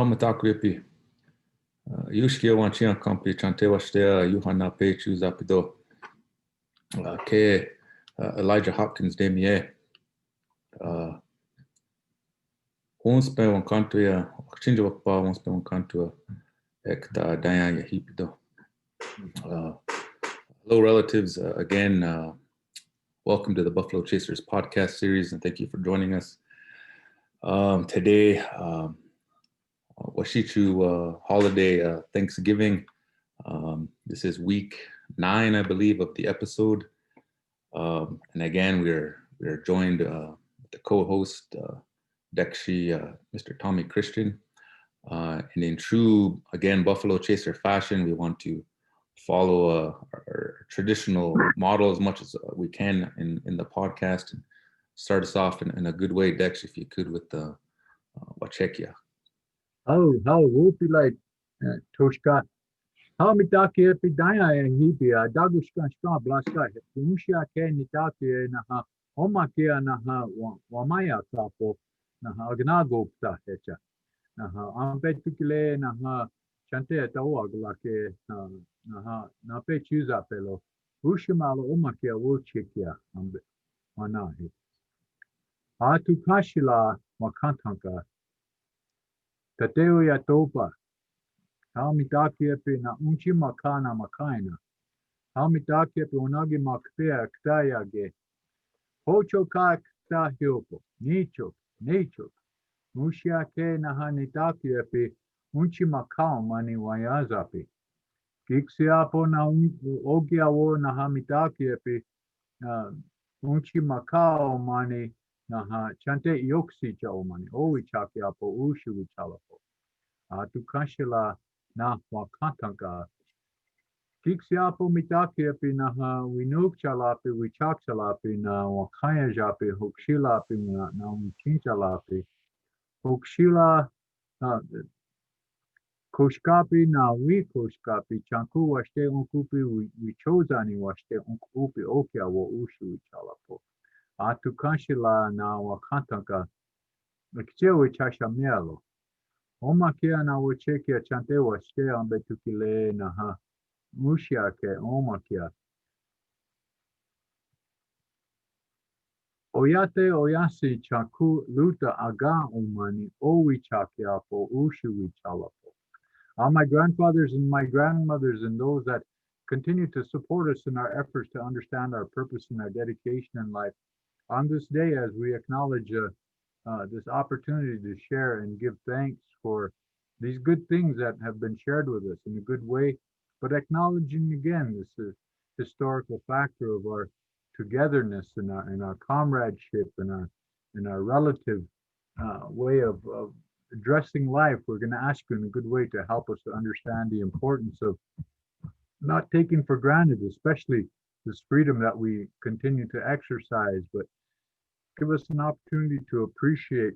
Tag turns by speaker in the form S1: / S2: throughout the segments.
S1: Matakuipi. Yushkia wanchian kampi chantewa shtea Yuhana Pechu Zapido. Ke Elijah Hopkins demie. Ons pe wan kantua, chinja wakpa ons pe wan kantua ekta Diana Hipido. Hello relatives, again, welcome to the Buffalo Chasers podcast series and thank you for joining us. Today, Washichu holiday Thanksgiving. This is week 9, I believe, of the episode. And again, we're joined with the co-host, Dekshi, Mr. Tommy Christian. And in true, again, Buffalo Chaser fashion, we want to follow our traditional model as much as we can in the podcast and start us off in a good way, Dex, if you could, with the Wachekia.
S2: How would you like Toshka? How mitaki epidaya hibia dagushka shka blaska mushia ke nitaki naha omakia naha wamaya kapo naha agnagopta hecha naha ampetukile naha chante tawaglake naha nape chuza pelo ushimalo omakia wochikia ambe manahi atukashila wakantanka tateo ya topa. How mitaki epi na unchi makana makaina. How mitaki epi onagi makpea ktayage. Hocho ka kta hyopo. Nicho. Mushia ke naha nitaki epi unchi makao mani wayazapi. Kiksiapo na ogiawo naha mitaki epi unchi makao mani naha chante yoksi chao mani. Owi chakiapo ushi wichalapo. Atukashila na wakantanka. Kiksiapo mitaki epi naha winuk chalapi wichak chalapi na wakaya japi hokshilapi na unchinchalapi. Hokshila koshkapi na koshkapi chanku washte unkupi wichozani washte unkupi okya wo ushi wichalapo. Atukashila na wakantanka. Kichewe chashamielo. Omakia na wachekia chante washte ambetukile naha mushia ke omakia. Oyate oyasi chaku luta aga umani owi chakia po ushiwi chalapo. All my grandfathers and my grandmothers and those that continue to support us in our efforts to understand our purpose and our dedication in life. On this day, as we acknowledge this opportunity to share and give thanks for these good things that have been shared with us in a good way, but acknowledging again this historical factor of our togetherness and our comradeship and our relative way of addressing life. We're going to ask you in a good way to help us to understand the importance of not taking for granted, especially this freedom that we continue to exercise, but give us an opportunity to appreciate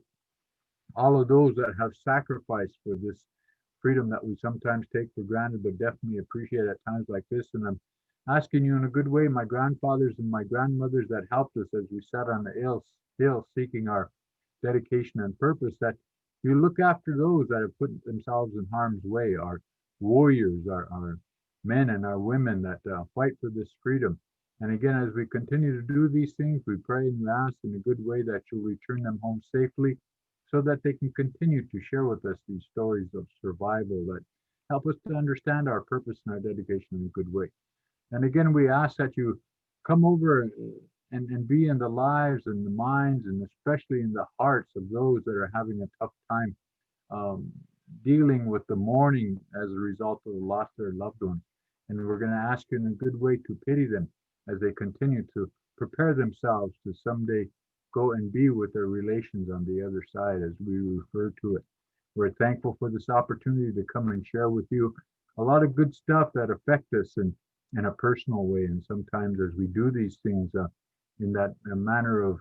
S2: all of those that have sacrificed for this freedom that we sometimes take for granted, but definitely appreciate at times like this. And I'm asking you in a good way, my grandfathers and my grandmothers that helped us as we sat on the hill seeking our dedication and purpose, that you look after those that have put themselves in harm's way, our warriors, our men and our women that fight for this freedom. And again, as we continue to do these things, we pray and we ask in a good way that you'll return them home safely so that they can continue to share with us these stories of survival that help us to understand our purpose and our dedication in a good way. And again, we ask that you come over and be in the lives and the minds and especially in the hearts of those that are having a tough time dealing with the mourning as a result of the loss of their loved ones. And we're going to ask you in a good way to pity them as they continue to prepare themselves to someday go and be with their relations on the other side, as we refer to it. We're thankful for this opportunity to come and share with you a lot of good stuff that affect us in a personal way. And sometimes as we do these things in that manner of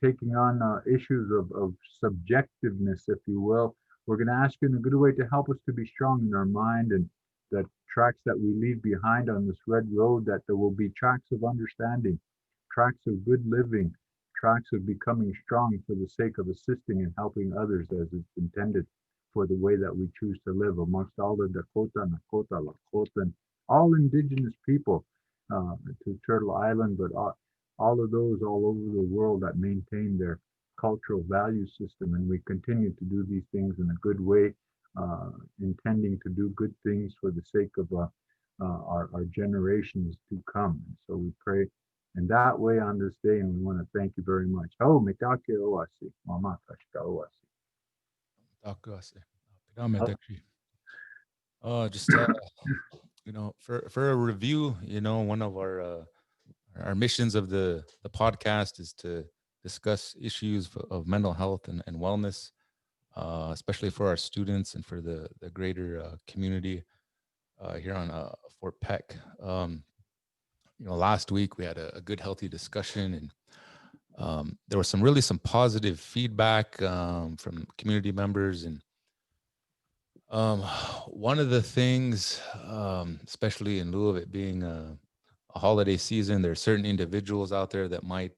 S2: taking on issues of subjectiveness, if you will, we're going to ask you in a good way to help us to be strong in our mind and the tracks that we leave behind on this red road, that there will be tracks of understanding, tracks of good living, tracks of becoming strong for the sake of assisting and helping others as it's intended for the way that we choose to live amongst all the Dakota, Nakota, Lakota, and all indigenous people to Turtle Island, but all of those all over the world that maintain their cultural value system. And we continue to do these things in a good way, intending to do good things for the sake of our generations to come. And so we pray in that way on this day, and we want to thank you very much. Oh, Mitake Oasi, Mama Kashka Oasi.
S3: Just for a review, one of our missions of the podcast is to discuss issues of mental health and wellness, especially for our students and for the greater community here on Fort Peck. Last week we had a good, healthy discussion, and there was some positive feedback from community members. And one of the things, especially in lieu of it being a holiday season, there are certain individuals out there that might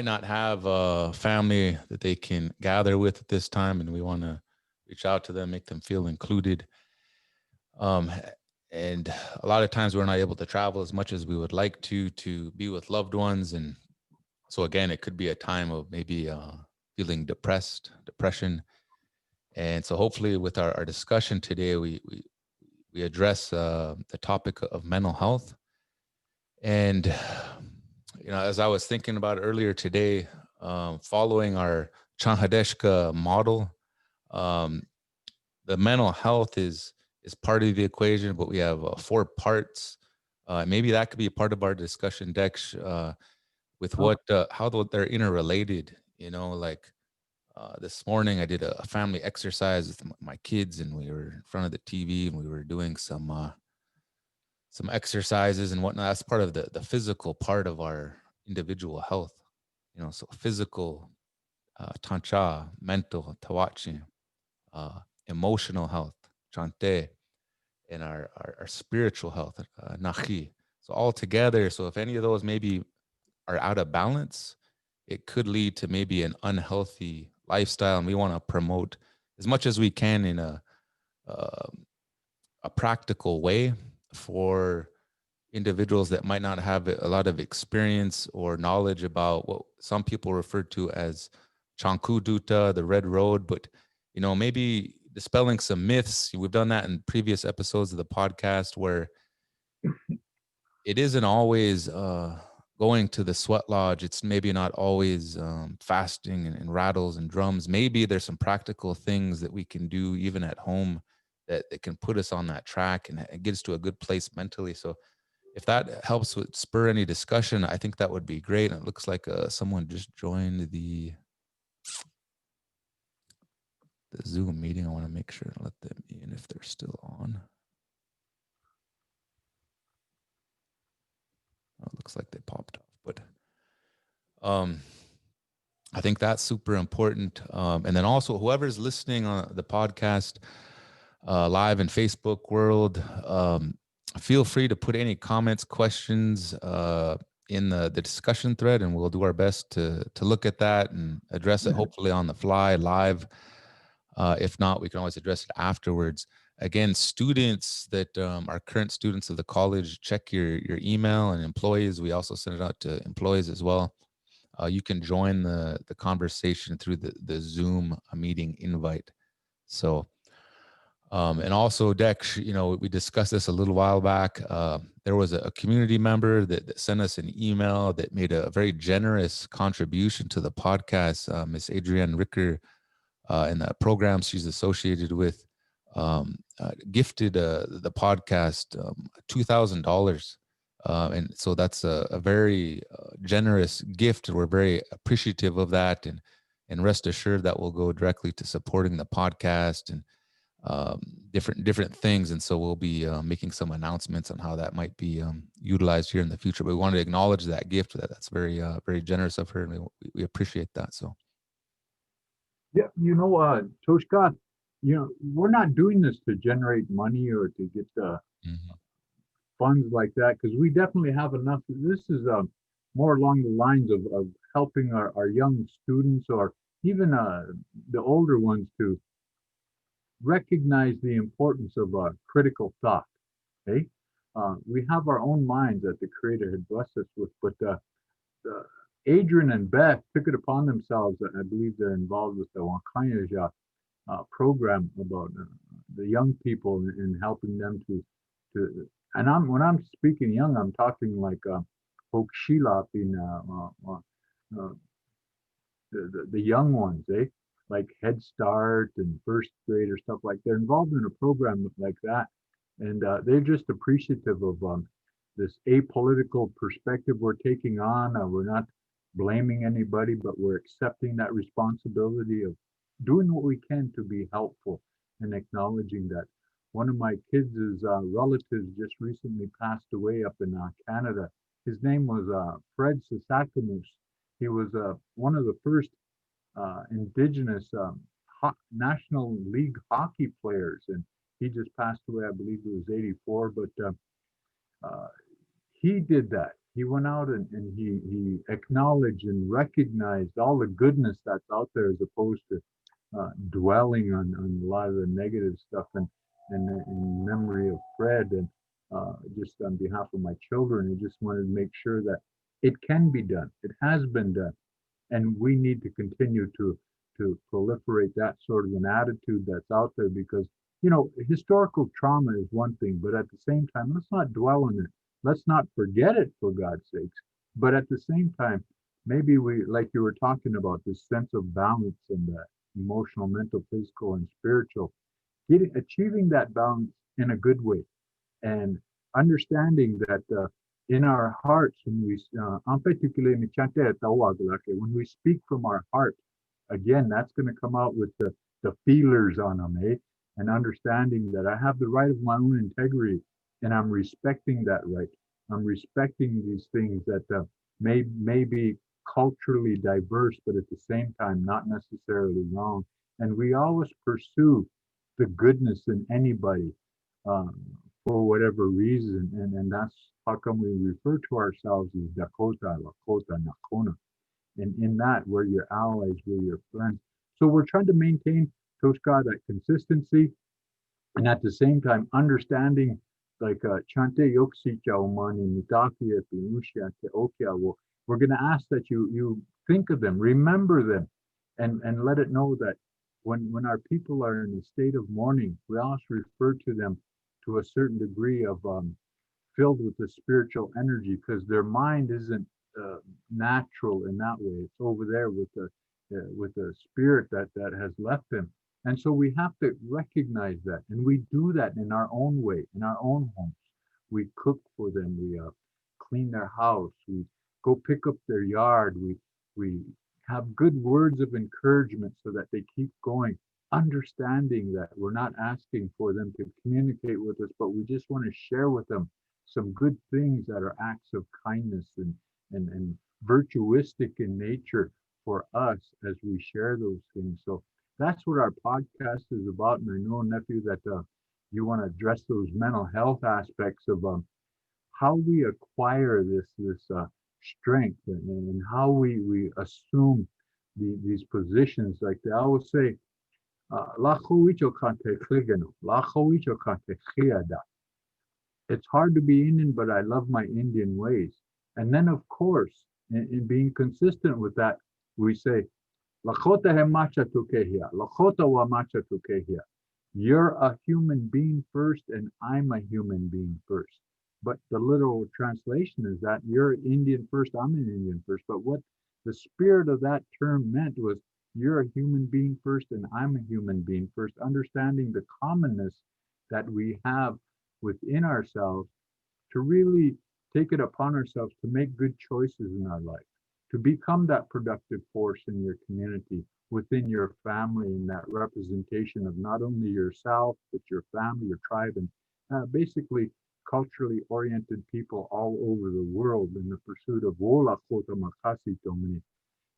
S3: not have a family that they can gather with at this time, and we want to reach out to them, make them feel included. And a lot of times we're not able to travel as much as we would like to be with loved ones. And so again, it could be a time of maybe feeling depression. And so hopefully with our discussion today, we address the topic of mental health. And, as I was thinking about earlier today, following our Chanhadeshka model, the mental health is part of the equation, but we have 4 parts. Maybe that could be a part of our discussion, Dex, with how they're interrelated. This morning I did a family exercise with my kids, and we were in front of the TV, and we were doing some exercises and whatnot. That's part of the physical part of our individual health. So physical, tancha, mental, tawachi, emotional health, chante, and our spiritual health, nachi. So all together, so if any of those maybe are out of balance, it could lead to maybe an unhealthy lifestyle. And we want to promote as much as we can in a practical way for individuals that might not have a lot of experience or knowledge about what some people refer to as Chanku Duta, the Red Road, but maybe dispelling some myths. We've done that in previous episodes of the podcast, where it isn't always going to the sweat lodge. It's maybe not always fasting and rattles and drums. Maybe there's some practical things that we can do even at home that can put us on that track and get us to a good place mentally. So if that helps with spur any discussion, I think that would be great. And it looks like someone just joined the Zoom meeting. I want to make sure to let them in if they're still on. Oh, it looks like they popped off, but I think that's super important. And then also whoever's listening on the podcast live in Facebook world, feel free to put any comments, questions in the discussion thread, and we'll do our best to look at that and address it, hopefully on the fly, live. If not, we can always address it afterwards. Again, students that are current students of the college, check your email, and employees, we also send it out to employees as well. You can join the conversation through the Zoom meeting invite. So, and also, Dex, we discussed this a little while back. There was a community member that sent us an email that made a very generous contribution to the podcast, Miss Adrienne Ricker, in the program she's associated with, gifted the podcast $2,000. And so that's a very generous gift. We're very appreciative of that, and rest assured that will go directly to supporting the podcast and different things. And so we'll be making some announcements on how that might be utilized here in the future. But we wanted to acknowledge that gift. That's very generous of her, and we appreciate that. So.
S2: Yeah, Toshka, we're not doing this to generate money or to get funds like that, because we definitely have enough. This is more along the lines of helping our young students, or even the older ones, to recognize the importance of critical thought. Okay, we have our own minds that the Creator had blessed us with, but Adrian and Beth took it upon themselves. I believe they're involved with the Wakanya program about the young people and helping them to. And when I'm speaking young, I'm talking like Hochschulab in the young ones, like Head Start and first grade or stuff like. They're involved in a program like that, and they're just appreciative of this apolitical perspective we're taking on. We're not blaming anybody, but we're accepting that responsibility of doing what we can to be helpful and acknowledging that one of my kids' relatives just recently passed away up in Canada. His name was Fred Sasakamus. He was one of the first indigenous National League hockey players, and he just passed away. I believe he was 84, but he did that. He went out and he acknowledged and recognized all the goodness that's out there, as opposed to dwelling on a lot of the negative stuff. And in memory of Fred, and just on behalf of my children, I just wanted to make sure that it can be done. It has been done, and we need to continue to proliferate that sort of an attitude that's out there, because historical trauma is one thing, but at the same time, let's not dwell on it. Let's not forget it, for God's sakes. But at the same time, maybe we, like you were talking about, this sense of balance and the emotional, mental, physical, and spiritual, achieving that balance in a good way, and understanding that in our hearts, when we speak from our heart, again, that's going to come out with the feelers on them, and understanding that I have the right of my own integrity, and I'm respecting that right. I'm respecting these things that may be culturally diverse, but at the same time, not necessarily wrong. And we always pursue the goodness in anybody for whatever reason. And that's how come we refer to ourselves as Dakota, Lakota, Nakona. And in that, we're your allies, we're your friends. So we're trying to maintain, Toshka, that consistency, and at the same time understanding, like Chante Yoksicha Omani Mitakia Pinusha Okia. We're going to ask that you think of them, remember them, and let it know that when our people are in a state of mourning, we also refer to them to a certain degree of filled with the spiritual energy, because their mind isn't natural in that way. It's over there with the spirit that has left them. And so we have to recognize that, and we do that in our own way, in our own homes. We cook for them, we clean their house, we go pick up their yard, we have good words of encouragement so that they keep going, understanding that we're not asking for them to communicate with us, but we just want to share with them some good things that are acts of kindness and virtuistic in nature for us as we share those things. So that's what our podcast is about. And I know, nephew, that you want to address those mental health aspects of how we acquire this strength, and how we assume these positions. Like they always say, it's hard to be Indian, but I love my Indian ways. And then, of course, in being consistent with that, we say, Lakota he macha tukehia. Lakota wa macha tukehia. You're a human being first, and I'm a human being first. But the literal translation is that you're Indian first, I'm an Indian first. But what the spirit of that term meant was, you're a human being first, and I'm a human being first. Understanding the commonness that we have within ourselves, to really take it upon ourselves to make good choices in our life, to become that productive force in your community, within your family, and that representation of not only yourself, but your family, your tribe, and basically culturally oriented people all over the world in the pursuit of Wola Kota Makasi Domini,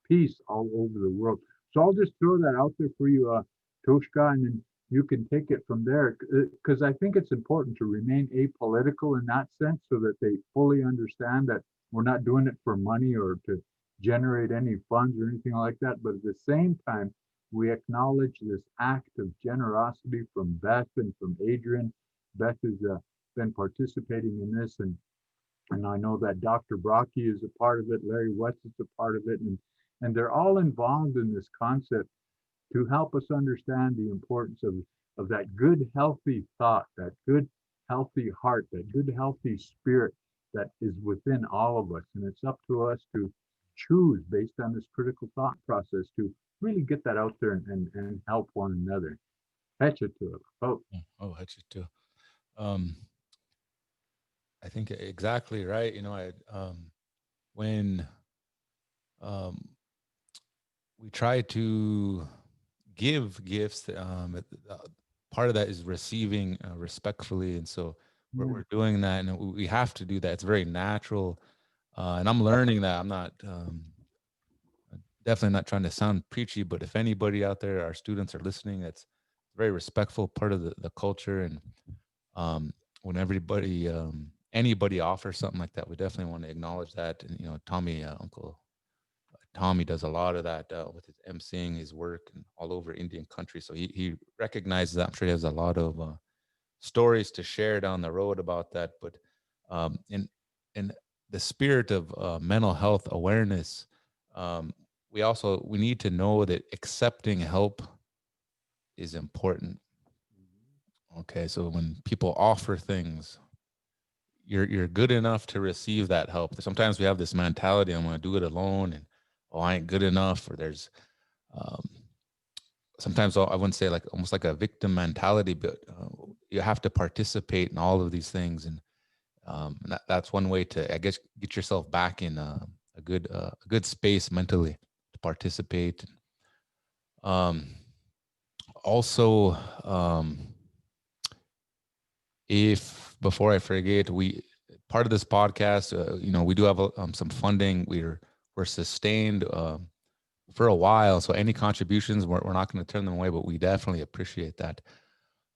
S2: peace all over the world. So I'll just throw that out there for you, Toshka, and then you can take it from there, because I think it's important to remain apolitical in that sense, so that they fully understand that we're not doing it for money or to generate any funds or anything like that. But at the same time, We acknowledge this act of generosity from Beth and from Adrian. Beth has been participating in this, and I know that Dr. Brocky is a part of it, Larry West is a part of it, and they're all involved in this concept to help us understand the importance of that good, healthy thought, that good, healthy heart, that good, healthy spirit that is within all of us. And it's up to us to choose based on this critical thought process to really get that out there and help one another. Catch it to it. Oh,
S3: Hatchet too. I think exactly right. You know, when we try to give gifts, part of that is receiving respectfully, and so we're doing that, and we have to do that. It's very natural, and I'm learning that. I'm not definitely not trying to sound preachy, but if anybody out there, our students are listening, it's a very respectful part of the culture, and when everybody anybody offers something like that, we definitely want to acknowledge that. And you know, Tommy, Uncle Tommy does a lot of that with his emceeing, his work, and all over Indian country. So he recognizes that. I'm sure he has a lot of stories to share down the road about that. But in the spirit of mental health awareness, we need to know that accepting help is important. Okay, so when people offer things, you're good enough to receive that help. Sometimes we have this mentality, I'm going to do it alone, and oh, I ain't good enough. Or there's sometimes I wouldn't say like almost like a victim mentality, but you have to participate in all of these things, and that's one way to, I guess, get yourself back in a good space mentally to participate. Also, if before I forget, part of this podcast, you know, we do have some funding. We're sustained for a while, so any contributions, we're not going to turn them away, but we definitely appreciate that.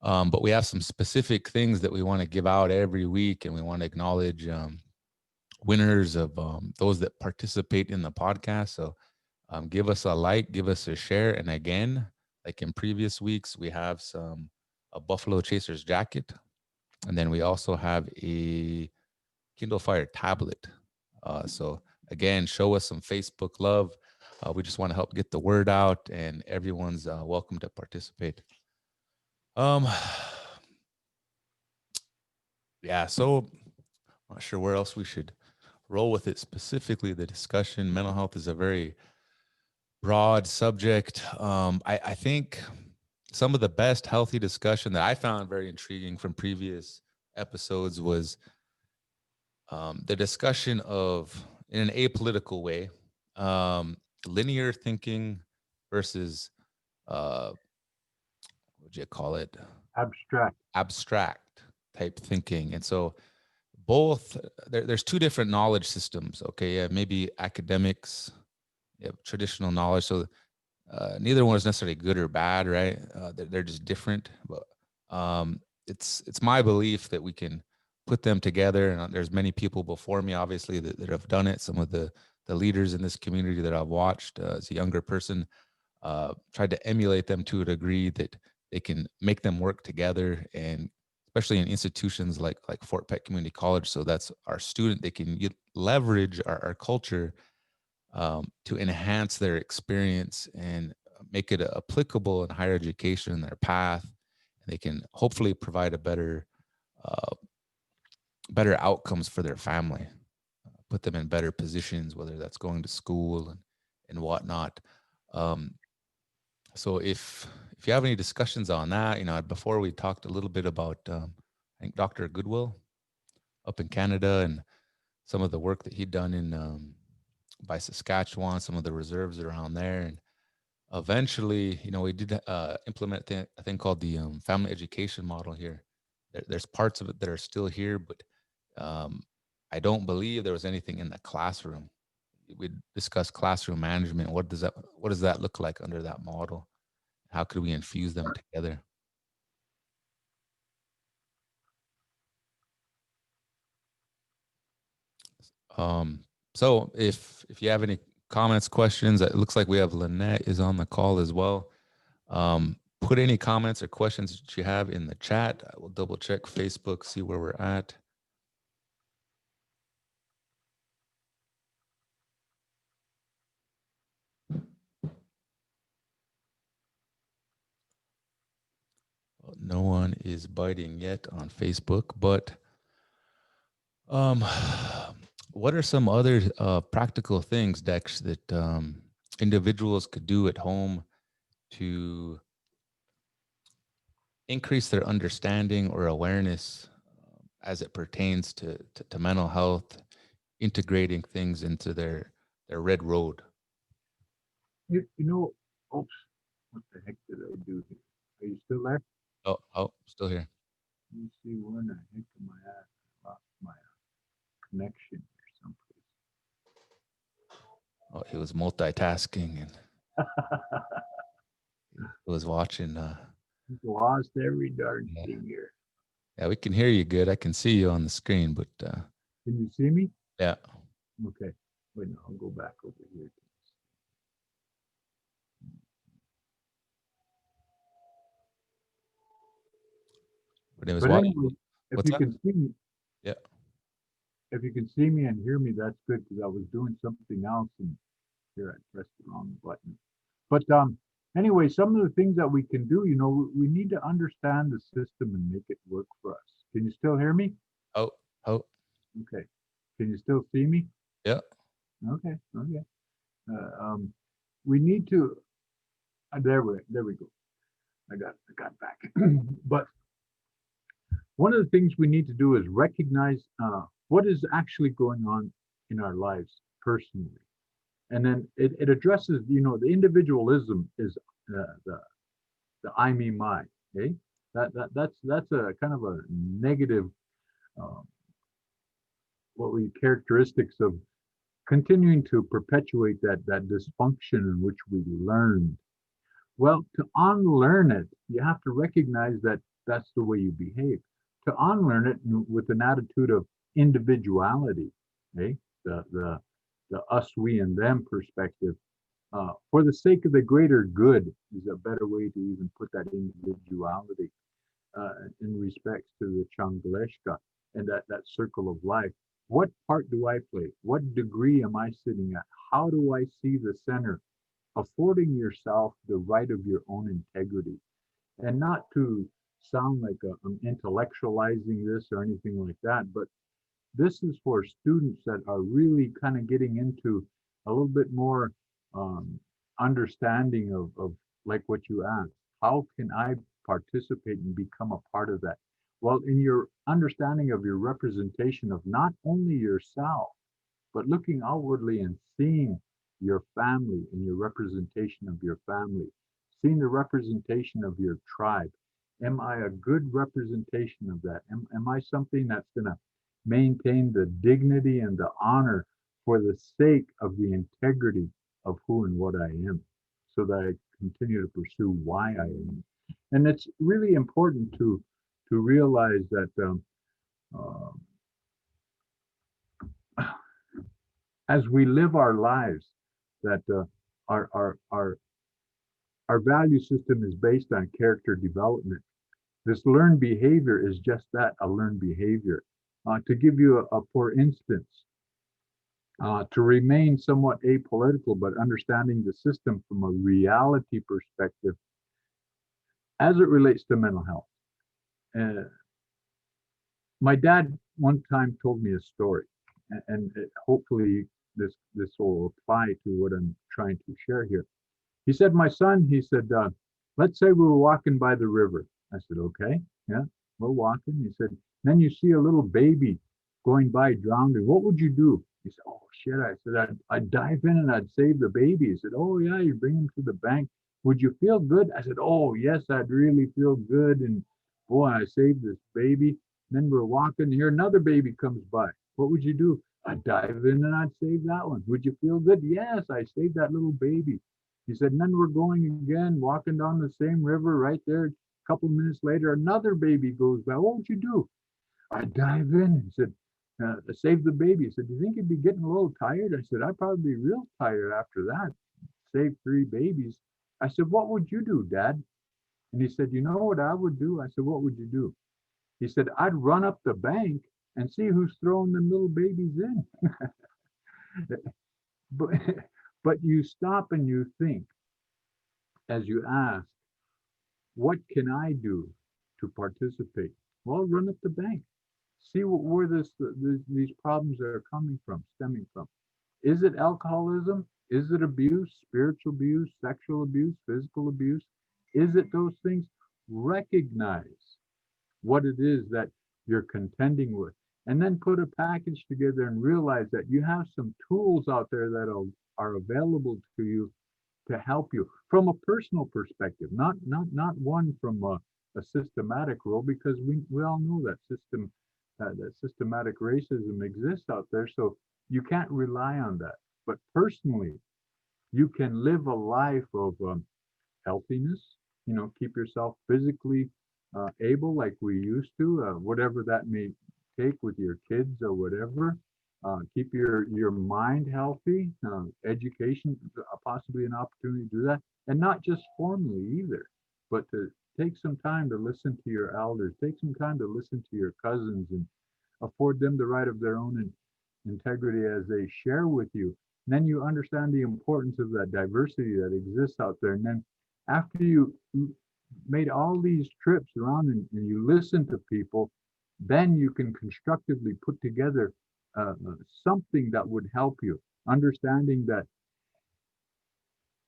S3: But we have some specific things that we want to give out every week, and we want to acknowledge winners of those that participate in the podcast. So give us a like, give us a share, and again, like in previous weeks, we have a Buffalo Chasers jacket, and then we also have a Kindle Fire tablet. So again, show us some Facebook love. We just want to help get the word out, and everyone's welcome to participate. Yeah, so I'm not sure where else we should roll with it. Specifically, the discussion, mental health is a very broad subject. I think some of the best healthy discussion that I found very intriguing from previous episodes was the discussion of, in an apolitical way, linear thinking versus what would you call it? Abstract type thinking. And so both, there's two different knowledge systems. Okay, yeah, maybe academics, traditional knowledge. So neither one is necessarily good or bad, right? They're just different. But it's my belief that we can put them together. And there's many people before me, obviously, that have done it. Some of the leaders in this community that I've watched as a younger person, tried to emulate them to a degree that they can make them work together, and especially in institutions like Fort Peck Community College. So that's our student. They can leverage our culture to enhance their experience and make it applicable in higher education in their path. And they can hopefully provide a better outcomes for their family, put them in better positions, whether that's going to school and whatnot. So if you have any discussions on that, you know, before we talked a little bit about, I think Dr. Goodwill up in Canada and some of the work that he'd done in by Saskatchewan, some of the reserves around there. And eventually, you know, we did implement a thing called the family education model here. There's parts of it that are still here, but I don't believe there was anything in the classroom. We discussed classroom management. What does that look like under that model? How could we infuse them together? So if you have any comments, questions, it looks like we have Lynette is on the call as well. Put any comments or questions that you have in the chat. I will double check Facebook, see where we're at. No one is biting yet on Facebook, but what are some other practical things, Dex, that individuals could do at home to increase their understanding or awareness as it pertains to mental health, integrating things into their red road?
S2: You know, oops, what the heck did I do here? Are you still there?
S3: Oh, still here.
S2: Let me see where in the heck am I at? I lost my connection or someplace.
S3: Oh, he was multitasking and he was watching.
S2: Lost every darn
S3: Yeah.
S2: thing here.
S3: Yeah, we can hear you good. I can see you on the screen, but
S2: Can you see me?
S3: yeah.
S2: Okay. Wait, no, I'll go back over here.
S3: But it was
S2: But
S3: watching.
S2: anyway, if
S3: What's
S2: you
S3: that?
S2: can see me,
S3: Yeah.
S2: if you can see me and hear me, that's good because I was doing something else and here I pressed the wrong button. But anyway, some of the things that we can do, you know, we need to understand the system and make it work for us. Can you still hear me?
S3: Oh.
S2: Okay. Can you still see me?
S3: Yeah.
S2: Okay. We need to. There we go. I got back. But one of the things we need to do is recognize what is actually going on in our lives personally, and then it addresses, you know, the individualism is the I, me, my. Okay, that's a kind of a negative, um, what we characteristics of continuing to perpetuate that dysfunction in which we learned. Well, to unlearn it, you have to recognize that that's the way you behave. To unlearn it with an attitude of individuality, okay? The us, we, and them perspective, for the sake of the greater good is a better way to even put that individuality in respects to the Changaleshka and that circle of life. What part do I play? What degree am I sitting at? How do I see the center? Affording yourself the right of your own integrity, and not to sound like I'm intellectualizing this or anything like that, but this is for students that are really kind of getting into a little bit more understanding of like what you asked. How can I participate and become a part of that? Well, in your understanding of your representation of not only yourself, but looking outwardly and seeing your family and your representation of your family, seeing the representation of your tribe. Am I a good representation of that? Am I something that's going to maintain the dignity and the honor for the sake of the integrity of who and what I am, so that I continue to pursue why I am? And it's really important to realize that as we live our lives, that our value system is based on character development. This learned behavior is just that, a learned behavior. To give you for instance, to remain somewhat apolitical, but understanding the system from a reality perspective as it relates to mental health. My dad one time told me a story, and hopefully this will apply to what I'm trying to share here. He said, my son, he said, let's say we were walking by the river. I said, okay, yeah, we're walking. He said, then you see a little baby going by drowning. What would you do? He said, oh shit. I said, I'd dive in and I'd save the baby. He said, oh yeah, you bring him to the bank. Would you feel good? I said, oh yes, I'd really feel good. And boy, I saved this baby. Then we're walking here, another baby comes by. What would you do? I'd dive in and I'd save that one. Would you feel good? Yes, I saved that little baby. He said, and then we're going again, walking down the same river right there. A couple minutes later, another baby goes by. What would you do? I dive in. He said, save the baby. He said, do you think you'd be getting a little tired? I said, I'd probably be real tired after that. Saved 3 babies. I said, what would you do, Dad? And he said, you know what I would do? I said, what would you do? He said, I'd run up the bank and see who's throwing them little babies in. But, but you stop and you think as you ask, what can I do to participate? Well, run up the bank. See where these problems are coming from, stemming from. Is it alcoholism? Is it abuse, spiritual abuse, sexual abuse, physical abuse? Is it those things? Recognize what it is that you're contending with, and then put a package together and realize that you have some tools out there that are available to you to help you from a personal perspective, not one from a systematic role, because we all know that that systematic racism exists out there, so you can't rely on that. But personally, you can live a life of healthiness, keep yourself physically able like we used to, whatever that may take with your kids or whatever. Keep your mind healthy, education, possibly an opportunity to do that, and not just formally either, but to take some time to listen to your elders, take some time to listen to your cousins, and afford them the right of their own integrity as they share with you. And then you understand the importance of that diversity that exists out there. And then after you made all these trips around and you listen to people, then you can constructively put together something that would help you. Understanding that,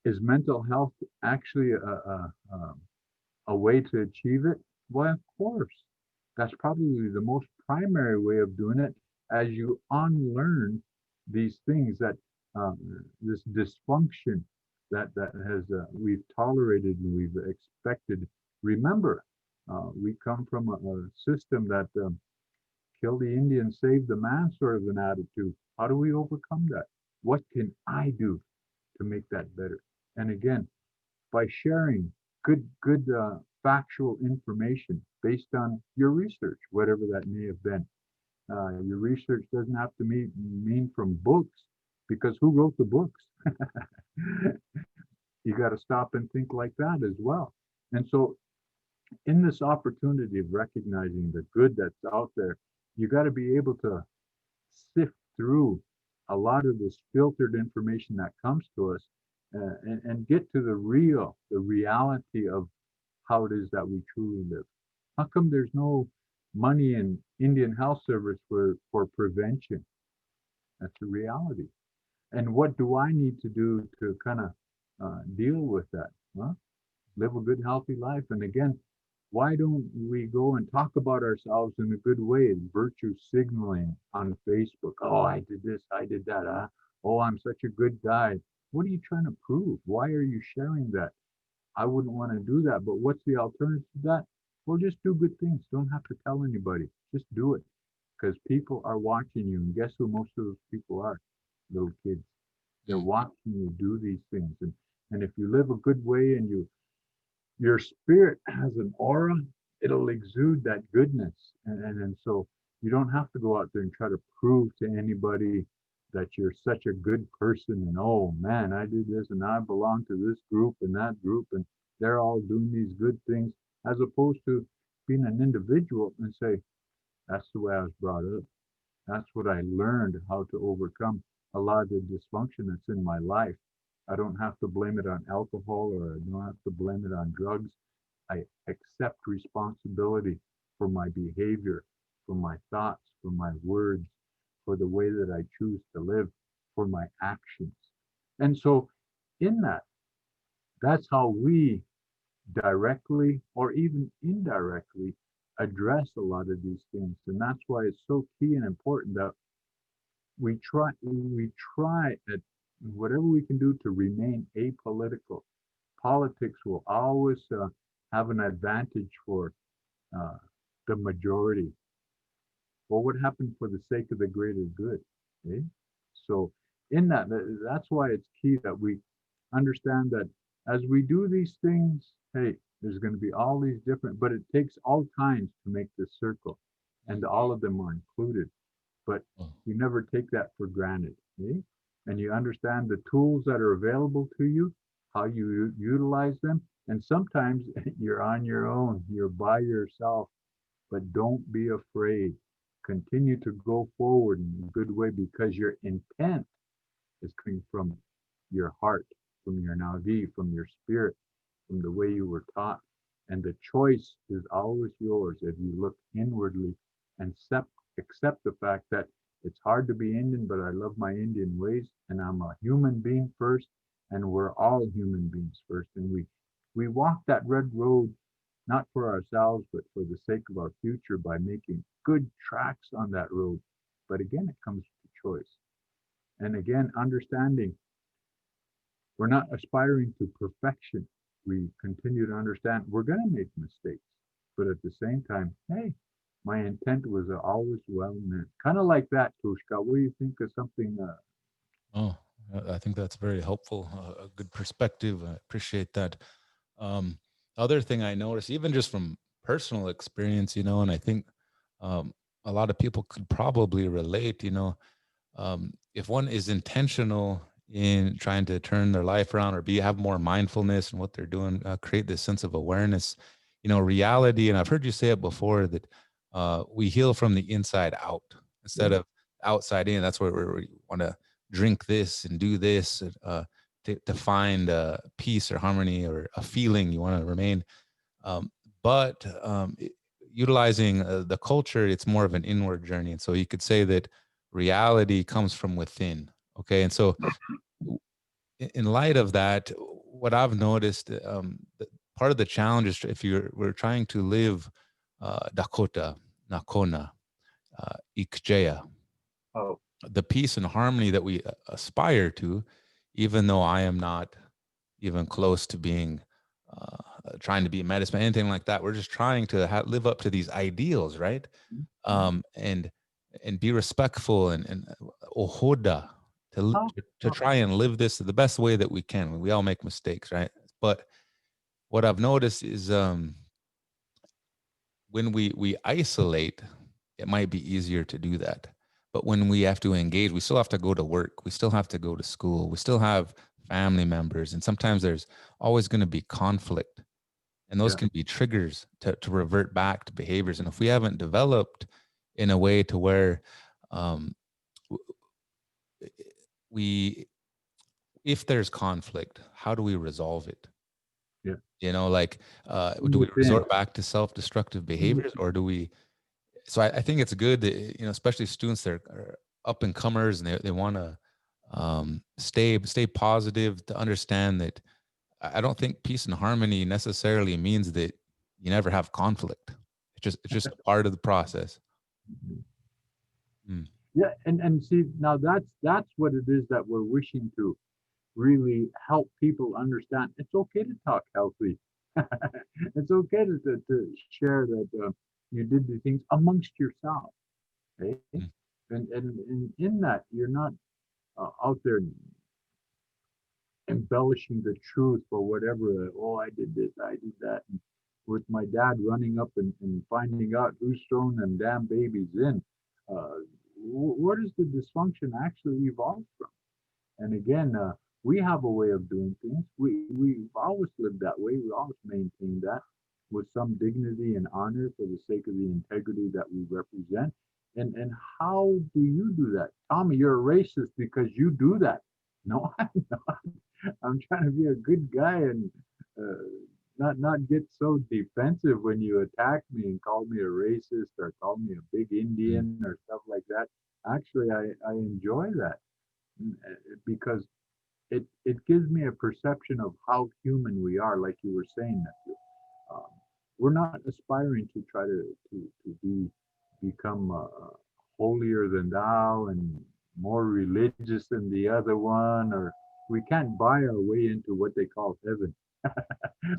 S2: is mental health actually a way to achieve it? Well, of course. That's probably the most primary way of doing it, as you unlearn these things that this dysfunction that has we've tolerated and we've expected. Remember, we come from a system that kill the Indian, save the man sort of an attitude. How do we overcome that? What can I do to make that better? And again, by sharing good factual information based on your research, whatever that may have been. Your research doesn't have to mean from books, because who wrote the books? You got to stop and think like that as well. And so in this opportunity of recognizing the good that's out there, you got to be able to sift through a lot of this filtered information that comes to us, and get to the reality of how it is that we truly live. How come there's no money in Indian Health Service for prevention? That's a reality. And what do I need to do to kind of deal with that? Well, live a good, healthy life. And again, why don't we go and talk about ourselves in a good way, virtue signaling on Facebook? Oh, I did this, I did that. Oh, I'm such a good guy. What are you trying to prove? Why are you sharing that? I wouldn't want to do that, but what's the alternative to that? Well, just do good things. Don't have to tell anybody. Just do it, because people are watching you. And guess who most of those people are? Little kids. They're watching you do these things. And if you live a good way and your spirit has an aura, it'll exude that goodness. And so you don't have to go out there and try to prove to anybody that you're such a good person, and oh man, I did this and I belong to this group and that group and they're all doing these good things, as opposed to being an individual and say, that's the way I was brought up. That's what I learned how to overcome a lot of the dysfunction that's in my life. I don't have to blame it on alcohol, or I don't have to blame it on drugs. I accept responsibility for my behavior, for my thoughts, for my words, for the way that I choose to live, for my actions. And so in that's how we directly or even indirectly address a lot of these things. And that's why it's so key and important that we try at whatever we can do to remain apolitical. Politics will always have an advantage for the majority. Well, what happened for the sake of the greater good? Eh? So in that's why it's key that we understand that as we do these things, hey, there's going to be all these different, but it takes all kinds to make this circle, and all of them are included. But you never take that for granted. Eh? And you understand the tools that are available to you, how you utilize them. And sometimes you're on your own, you're by yourself, but don't be afraid. Continue to go forward in a good way because your intent is coming from your heart, from your nagi, from your spirit, from the way you were taught. And the choice is always yours if you look inwardly and accept the fact that it's hard to be Indian, but I love my Indian ways and I'm a human being first, and we're all human beings first. And we walk that red road not for ourselves, but for the sake of our future by making good tracks on that road. But again, it comes to choice. And again, understanding we're not aspiring to perfection. We continue to understand we're going to make mistakes, but at the same time, hey, my intent was always well meant. Kind of like that, Tushka. What do you think of something?
S3: Oh, I think that's very helpful. A good perspective. I appreciate that. Other thing I noticed, even just from personal experience, and I think a lot of people could probably relate, if one is intentional in trying to turn their life around or have more mindfulness in what they're doing, create this sense of awareness, reality. And I've heard you say it before that we heal from the inside out instead of outside in. That's where we want to drink this and do this to find peace or harmony or a feeling you want to remain. But utilizing the culture, it's more of an inward journey. And so you could say that reality comes from within. Okay. And so in light of that, what I've noticed, part of the challenge is if we're trying to live Dakota, Nakona, Ikjaya,
S2: Oh,
S3: the peace and harmony that we aspire to, even though I am not even close to being trying to be a medicine, anything like that. We're just trying to live up to these ideals, right? And be respectful and ohoda to try and live this the best way that we can. We all make mistakes, right? But what I've noticed is when we isolate, it might be easier to do that. But when we have to engage, we still have to go to work. We still have to go to school. We still have family members. And sometimes there's always going to be conflict. And those can be triggers to revert back to behaviors. And if we haven't developed in a way to where if there's conflict, how do we resolve it?
S2: Yeah.
S3: Like, do we resort back to self-destructive behaviors, or do we? So I think it's good that, especially students that are up and comers and they want to stay positive, to understand that I don't think peace and harmony necessarily means that you never have conflict. It's just a part of the process.
S2: Yeah, and see, now that's what it is that we're wishing to really help people understand. It's okay to talk healthy. It's okay to share that you did the things amongst yourself. Okay? And in that, you're not out there embellishing the truth for whatever. Oh, I did this, I did that. And with my dad running up and finding out who's thrown them damn babies in. Where does the dysfunction actually evolve from? And again, we have a way of doing things. We've always lived that way. We always maintained that with some dignity and honor for the sake of the integrity that we represent. And how do you do that? Tommy, you're a racist because you do that. No, I'm not. I'm trying to be a good guy and uh, not get so defensive when you attack me and call me a racist or call me a big Indian or stuff like that. Actually, I enjoy that because it gives me a perception of how human we are, like you were saying, nephew. We're not aspiring to try to become holier than thou and more religious than the other one, or we can't buy our way into what they call heaven.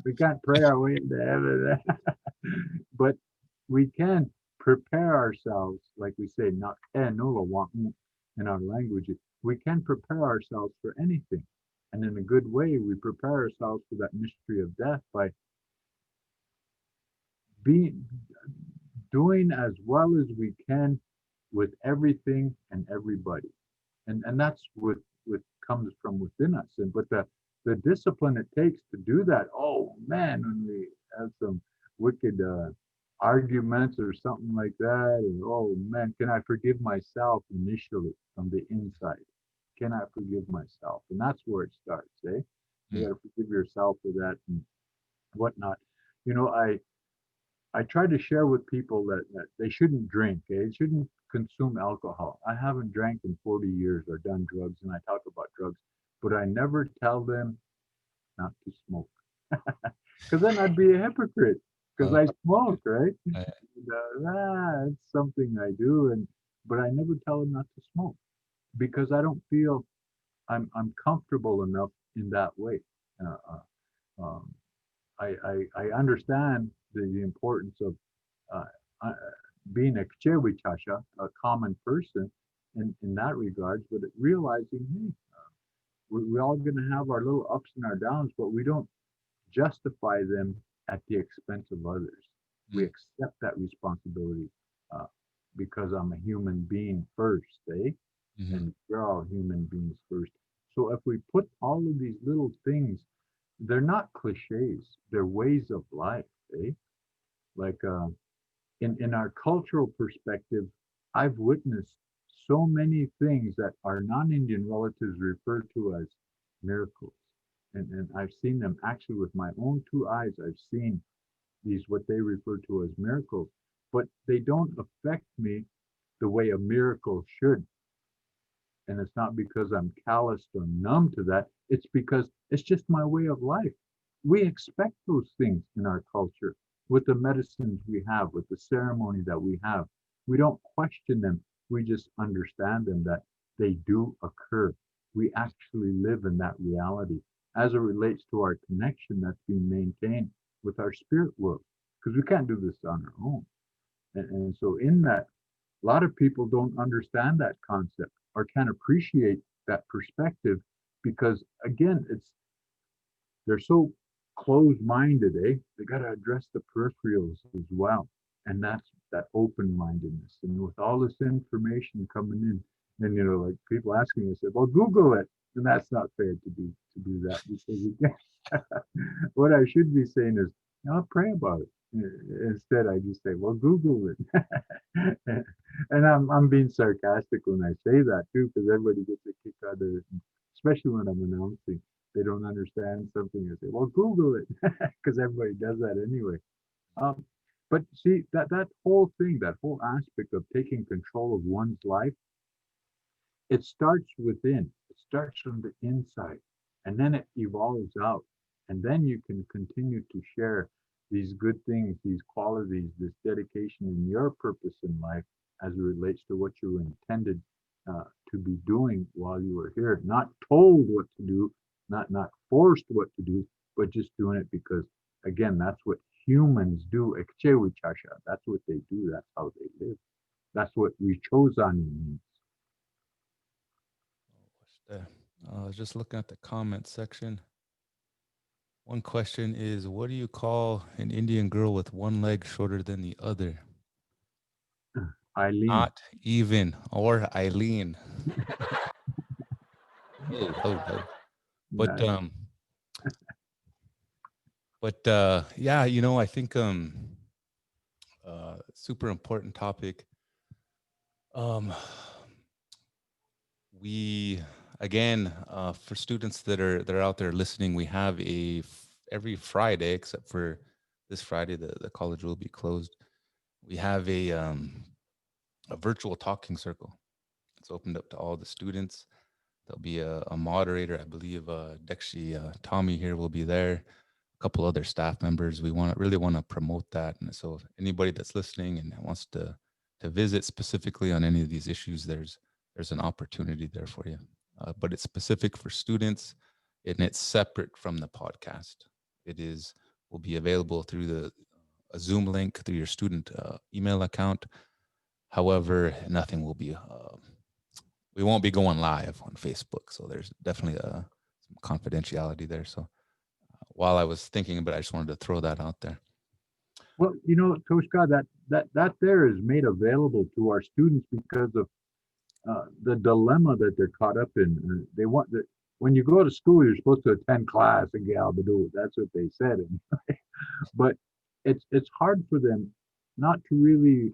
S2: We can't pray our way into heaven, but we can prepare ourselves, like we say, not in our languages. We can prepare ourselves for anything. And in a good way, we prepare ourselves for that mystery of death by being doing as well as we can with everything and everybody. And that's what comes from within us. And but the discipline it takes to do that. Oh man, when we have some wicked arguments or something like that, and oh man, can I forgive myself initially from the inside? Can I forgive myself? And that's where it starts, eh? You
S3: Mm.
S2: got to forgive yourself for that and whatnot. You know, I try to share with people that they shouldn't drink, eh? They shouldn't consume alcohol. I haven't drank in 40 years or done drugs, and I talk about drugs, but I never tell them not to smoke. Because then I'd be a hypocrite because
S3: Uh,
S2: I smoke, right?
S3: I-
S2: It's something I do, but I never tell them not to smoke because I don't feel I'm comfortable enough in that way. Uh, um, I understand the importance of uh, uh, being a Kchewichasha, a common person in that regards, but realizing, hey, we're all going to have our little ups and our downs, but we don't justify them at the expense of others. We
S3: Mm.
S2: accept that responsibility uh, because I'm a human being first, eh?
S3: Mhm.
S2: And we're all human beings first. So if we put all of these little things, they're not cliches, they're ways of life, eh? Like in our cultural perspective, I've witnessed so many things that our non-Indian relatives refer to as miracles. And I've seen them actually with my own two eyes. I've seen these, what they refer to as miracles, but they don't affect me the way a miracle should. And it's not because I'm calloused or numb to that. It's because it's just my way of life. We expect those things in our culture with the medicines we have, with the ceremony that we have. We don't question them. We just understand them that they do occur. We actually live in that reality as it relates to our connection that's being maintained with our spirit world, because we can't do this on our own. And so, in that, a lot of people don't understand that concept or can appreciate that perspective because, again, they're so closed-minded, eh? They got to address the peripherals as well, and that's that open-mindedness. And with all this information coming in, and like people asking us, well, Google it, and that's not fair to do that because you can't. What I should be saying is, I'll pray about it. Instead, I just say, well, Google it. And I'm being sarcastic when I say that too, because everybody gets a kick out of it, especially when I'm announcing they don't understand something. I say, well, Google it, because everybody does that anyway. Um, but see that whole thing, that whole aspect of taking control of one's life, it starts within. It starts from the inside, and then it evolves out, and then you can continue to share these good things, these qualities, this dedication in your purpose in life as it relates to what you were intended to be doing while you were here. Not told what to do, not forced what to do, but just doing it because, again, that's what humans do. That's what they do. That's how they live. That's what Richozani means.
S3: What's there? I was just looking at the comment section. One question is, what do you call an Indian girl with one leg shorter than the other?
S2: Eileen.
S3: Not even, or Eileen. Oh. But
S2: Yeah.
S3: yeah, I think super important topic. We again, for students that are out there listening, we have every Friday except for this Friday, the college will be closed. We have a virtual talking circle. It's opened up to all the students. There'll be a moderator, I believe. Dekshi Tommy here will be there. A couple other staff members. We really want to promote that, and so anybody that's listening and wants to visit specifically on any of these issues, there's an opportunity there for you. But it's specific for students, and it's separate from the podcast. It will be available through a Zoom link through your student email account. However, nothing will be. We won't be going live on Facebook, so there's definitely some confidentiality there. So while I was thinking about it, I just wanted to throw that out there.
S2: Well, Toshka, that there is made available to our students because of the dilemma that they're caught up in. They want that when you go to school, you're supposed to attend class and get out the door. That's what they said. But it's hard for them not to really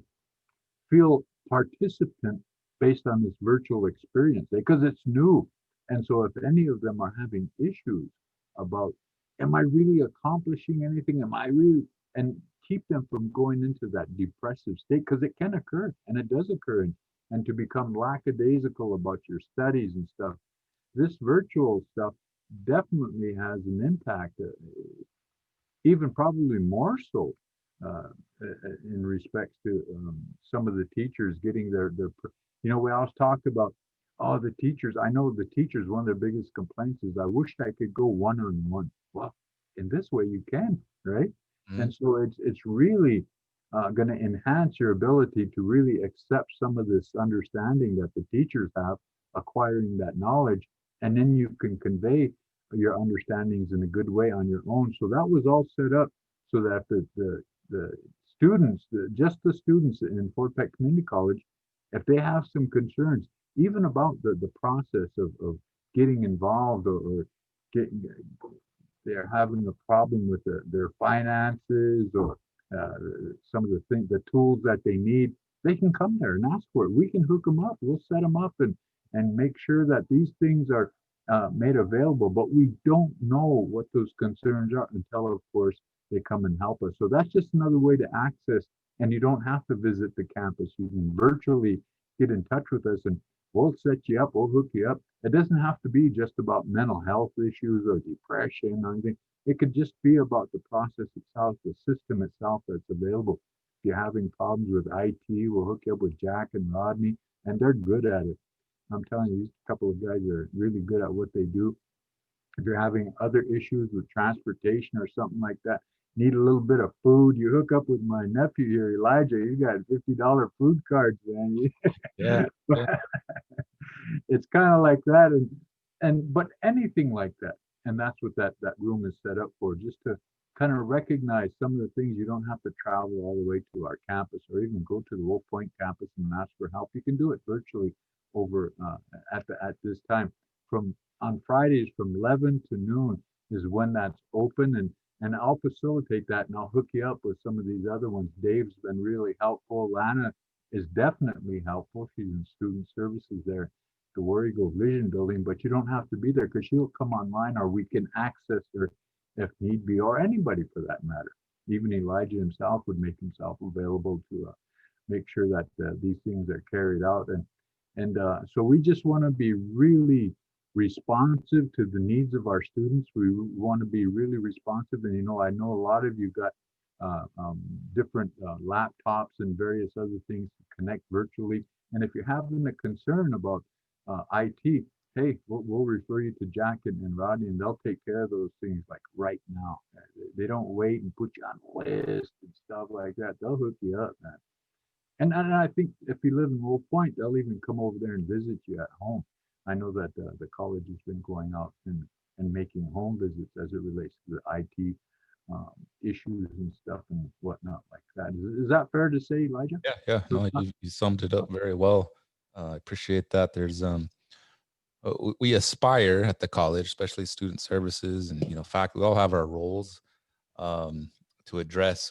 S2: feel participant based on this virtual experience because it's new. And so if any of them are having issues about, am I really accomplishing anything? Am I really, and keep them from going into that depressive state because it can occur and it does occur. And to become lackadaisical about your studies and stuff, this virtual stuff definitely has an impact, even probably more so uh, in respects to some of the teachers getting we always talk about, oh, the teachers. I know the teachers, one of their biggest complaints is, I wish I could go one-on-one. Well, in this way you can, right?
S3: Mhm.
S2: And so it's really going to enhance your ability to really accept some of this understanding that the teachers have, acquiring that knowledge, and then you can convey your understandings in a good way on your own. So that was all set up so that the students, just the students in Fort Peck Community College, if they have some concerns, even about the process of getting involved, or getting, they're having a problem with their finances, or uh, some of the things, the tools that they need, they can come there and ask for it. We can hook them up. We'll set them up and make sure that these things are made available. But we don't know what those concerns are until, of course, they come and help us. So that's just another way to access. And you don't have to visit the campus. You can virtually get in touch with us, and we'll set you up. We'll hook you up. It doesn't have to be just about mental health issues or depression or anything. It could just be about the process itself, the system itself that's available. If you're having problems with IT, we'll hook you up with Jack and Rodney, and they're good at it. I'm telling you, these couple of guys are really good at what they do. If you're having other issues with transportation or something like that, need a little bit of food, you hook up with my nephew here, Elijah. You got $50 food cards, man.
S3: Yeah. Yeah.
S2: It's kind of like that, and but anything like that, and that's what that room is set up for, just to kind of recognize some of the things. You don't have to travel all the way to our campus, or even go to the Wolf Point campus and ask for help. You can do it virtually over at this time. From on Fridays from 11 to noon is when that's open, and I'll facilitate that, and I'll hook you up with some of these other ones. Dave's been really helpful. Lana is definitely helpful. She's in student services there, the War Eagle Vision Building, but you don't have to be there because she'll come online, or we can access her if need be, or anybody for that matter. Even Elijah himself would make himself available to make sure that these things are carried out. And so we just want to be really responsive to the needs of our students. We want to be really responsive. And, I know a lot of you got different laptops and various other things to connect virtually. And if you're having a concern about IT, hey, we'll refer you to Jack and Rodney, and they'll take care of those things like right now. They don't wait and put you on a list and stuff like that. They'll hook you up, man. And I think if you live in Wolf Point, they'll even come over there and visit you at home. I know that the college has been going out and making home visits as it relates to the IT issues and stuff and whatnot like that. Is that fair to say, Elijah?
S3: Yeah. Yeah. No, you summed it up very well. I appreciate that. There's we aspire at the college, especially student services and faculty. We all have our roles to address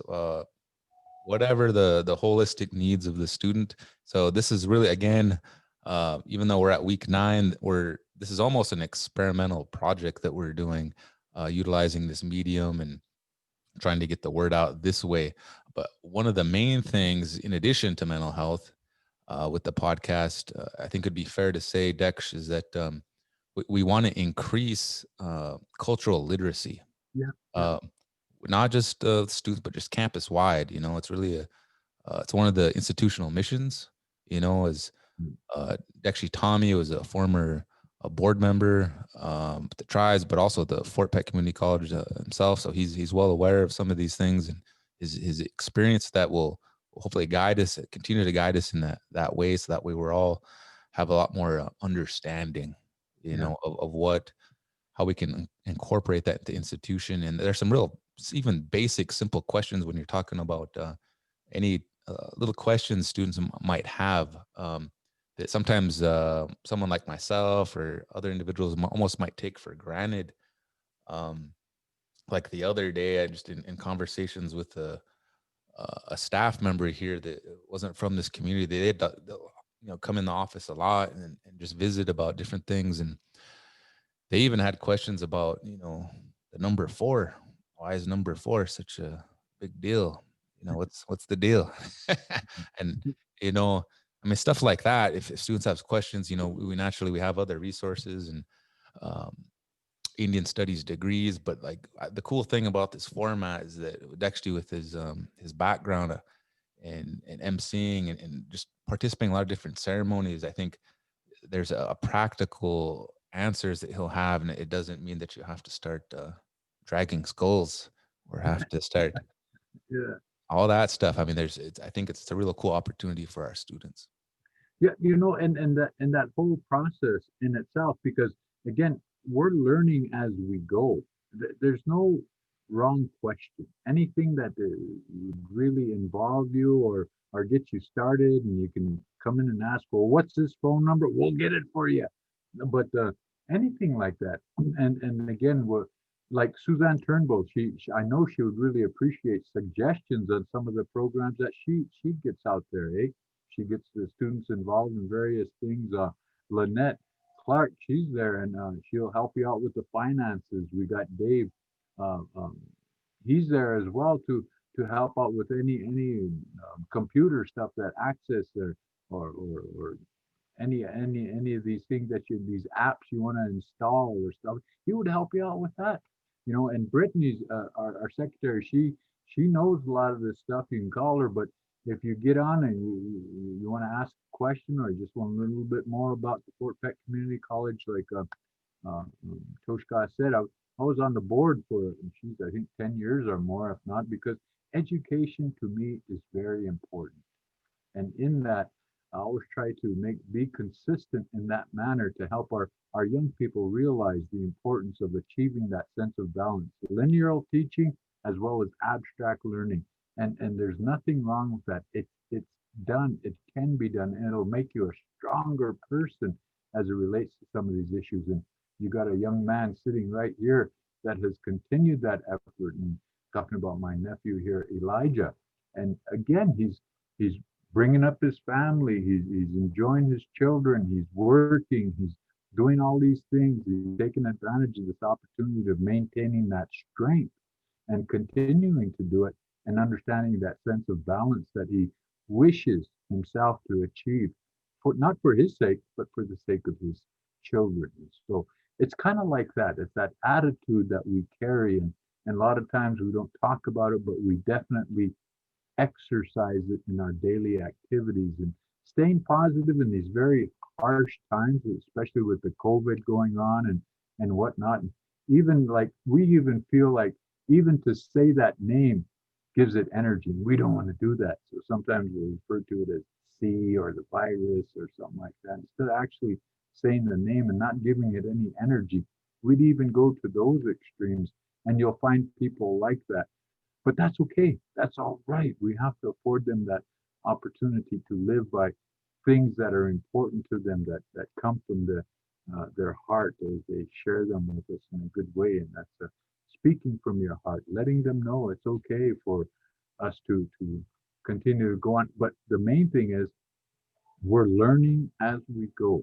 S3: whatever the holistic needs of the student. So this is really, again, even though we're at week 9, this is almost an experimental project that we're doing, utilizing this medium and trying to get the word out this way. But one of the main things, in addition to mental health, with the podcast, I think it'd be fair to say, Dex, is that we want to increase cultural literacy.
S2: Yeah.
S3: Not just students, but just campus wide. It's really it's one of the institutional missions. As actually Tommy was a former board member with the tribes, but also the Fort Peck Community College himself. So he's well aware of some of these things, and his experience that will hopefully guide us, continue to guide us in that way. So that way we're all have a lot more understanding, of how we can incorporate that into institution. And there's some real, even basic, simple questions when you're talking about any little questions students might have that sometimes someone like myself or other individuals almost might take for granted. Um, like the other day, I just in conversations with a staff member here that wasn't from this community. They'll come in the office a lot and just visit about different things, and they even had questions about the number 4. Why is number 4 such a big deal? What's the deal? And I mean, stuff like that. If students have questions, we naturally we have other resources and um, Indian studies degrees. But like the cool thing about this format is that Dexty, with his background and emceeing and just participating in a lot of different ceremonies, I think there's a practical answers that he'll have, and it doesn't mean that you have to start dragging skulls or have to start
S2: Yeah.
S3: all that stuff. I mean, I think it's a real cool opportunity for our students.
S2: Yeah, and that whole process in itself, because again, we're learning as we go. There's no wrong question. Anything that would really involve you or get you started, and you can come in and ask, well, what's this phone number? We'll get it for you. But anything like that, and again, we're like Suzanne Turnbull. I know she would really appreciate suggestions on some of the programs that she gets out there. She gets the students involved in various things. Lynette Clark, she's there, and she'll help you out with the finances. We got Dave. Uh, um, he's there as well to help out with any computer stuff that access there or any of these things these apps you want to install or stuff. He would help you out with that. And Brittany's our secretary. She knows a lot of this stuff. You can call her, but if you get on and you want to ask a question or you just want to learn a little bit more about the Fort Peck Community College, like Toshka said, I was on the board for, I think 10 years or more, if not, because education to me is very important. And in that, I always try to be consistent in that manner to help our young people realize the importance of achieving that sense of balance, linear teaching as well as abstract learning. And there's nothing wrong with that. It's done. It can be done, and it'll make you a stronger person as it relates to some of these issues. And you got a young man sitting right here that has continued that effort. And talking about my nephew here, Elijah, and again, he's bringing up his family. He's enjoying his children. He's working. He's doing all these things. He's taking advantage of this opportunity of maintaining that strength and continuing to do it and understanding that sense of balance that he wishes himself to achieve, not for his sake, but for the sake of his children. So it's kind of like that. It's that attitude that we carry. And a lot of times we don't talk about it, but we definitely exercise it in our daily activities and staying positive in these very harsh times, especially with the COVID going on and whatnot. Even like we even feel like even to say that name gives it energy. We don't want to do that. So sometimes we refer to it as C or the virus or something like that. Instead of actually saying the name and not giving it any energy, we'd even go to those extremes. And you'll find people like that. But that's okay. That's all right. We have to afford them that opportunity to live by things that are important to them, that come from their heart as they share them with us in a good way. And that's speaking from your heart, letting them know it's okay for us to continue to go on. But the main thing is we're learning as we go.